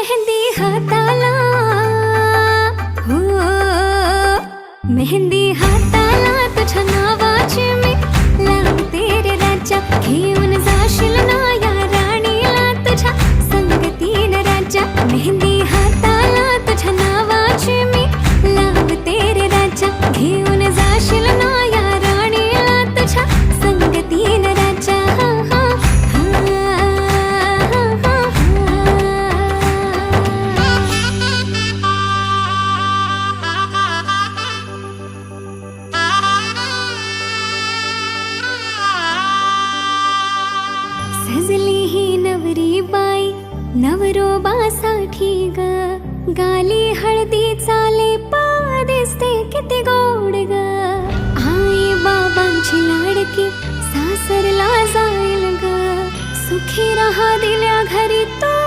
मेहंदी हाताला, हो मेहंदी हाताला तुझ्या नावाची मी लावते रे राजा. घेऊन जाशील ना या राणीला तुझ्या संगतीनं राजा. मेहंदी हाताला तुझ्या नावाची मी लावते रे राजा. घेऊन जाशील ना या राणीला तुझ्या संगतीनं राजा. सजली ही नवरी बाई नवरोबासाठी ग. गाली हळदी चाले पा दिसते किती गोड ग. आई बाबांची लाडकी सासरला जाईल ग. सुखी राहा दिल्या घरी तो